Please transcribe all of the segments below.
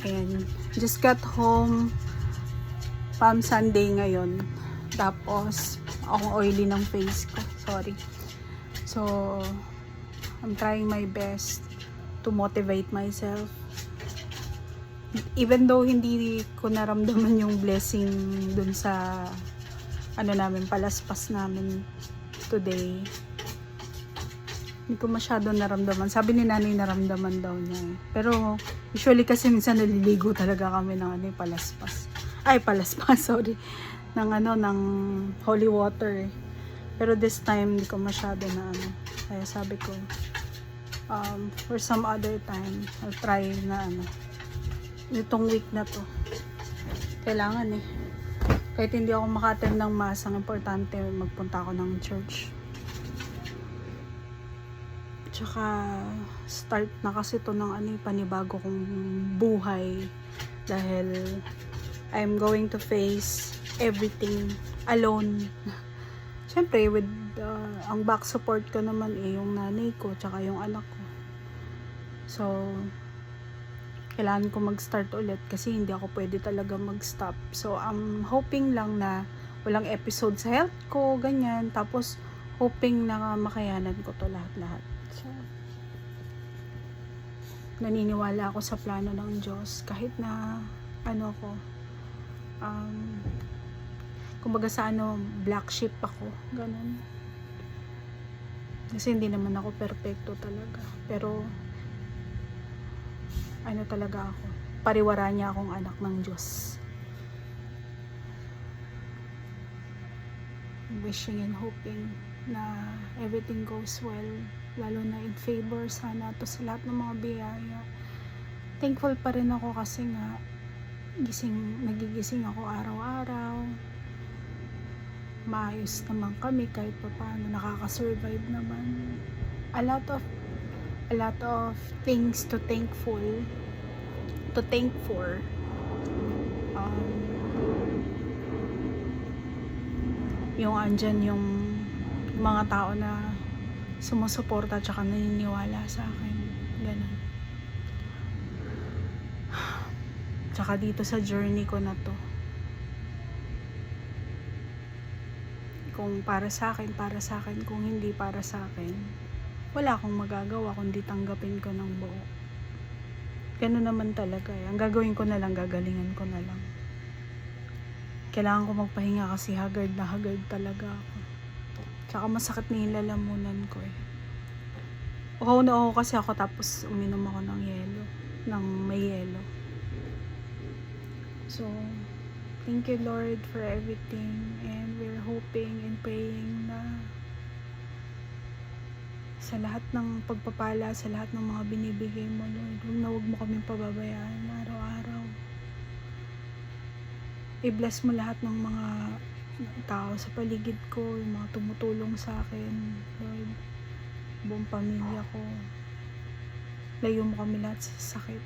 Ayan. Just got home. Palm Sunday ngayon. Tapos, akong oily ng face ko. Sorry. So, I'm trying my best to motivate myself. Even though hindi ko naramdaman yung blessing dun sa palaspas namin today. Hindi ko masyado naramdaman. Sabi ni nanay naramdaman daw niya. Pero usually kasi minsan naliligo talaga kami ng palaspas. Ay, palaspas, sorry. Ng holy water. Pero this time hindi ko masyado na Kaya sabi ko for some other time I'll try na itong week na to. Kailangan kahit hindi ako maka-attend ng mass, ang importante magpunta ako ng church. Tsaka start na kasi to ng panibago kong buhay dahil I'm going to face everything alone. Siyempre with ang back support ko naman yung nanay ko tsaka yung anak ko. So kailangan ko mag-start ulit kasi hindi ako pwede talaga mag-stop. So I'm hoping lang na walang episode sa health ko, ganyan. Tapos hoping na makayanan ko to lahat-lahat. So, naniniwala ako sa plano ng Diyos kahit na kumbaga sa black sheep ako, ganun. Kasi hindi naman ako perfecto talaga, pero talaga ako, pariwara niya akong anak ng Diyos. Wishing and hoping na everything goes well, lalo na in favor sana to sa lahat ng mga biyaya. Thankful pa rin ako kasi nga nagigising ako araw-araw. Maayos naman kami kahit pa paano, nakaka-survive naman. A lot of things to thank for. Yung andyan yung mga tao na sumusuporta tsaka naniniwala sa akin, ganun. Tsaka dito sa journey ko na to, kung para sa akin, kung hindi para sa akin, wala akong magagawa kundi tanggapin ko ng buo. Ganun naman talaga Ang gagawin ko na lang, gagalingan ko na lang. Kailangan ko magpahinga kasi haggard talaga ako. Tsaka masakit na yung lalamunan ko Uhaw na ako kasi ako, tapos uminom ako ng may yelo. So, thank you Lord for everything, and we're hoping and praying na sa lahat ng pagpapala, sa lahat ng mga binibigay mo Lord, huwag mo kaming pababayaan araw-araw. I-bless mo lahat ng mga tao sa paligid ko, yung mga tumutulong sa akin Lord, buong pamilya ko. Layo mo kami lahat sa sakit.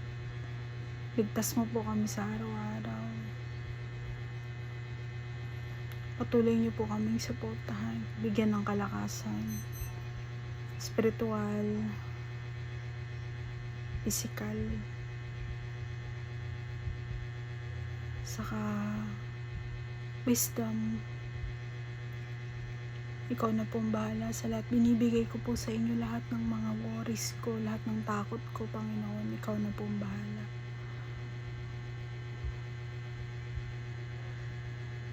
Ligtas mo po kami sa araw-araw. Patuloy niyo po kaming suportahan, bigyan ng kalakasan, spiritual, physical, saka wisdom. Ikaw na pong bahala sa lahat. Binibigay ko po sa inyo lahat ng mga worries ko, lahat ng takot ko, Panginoon. Ikaw na pong bahala.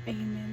Amen.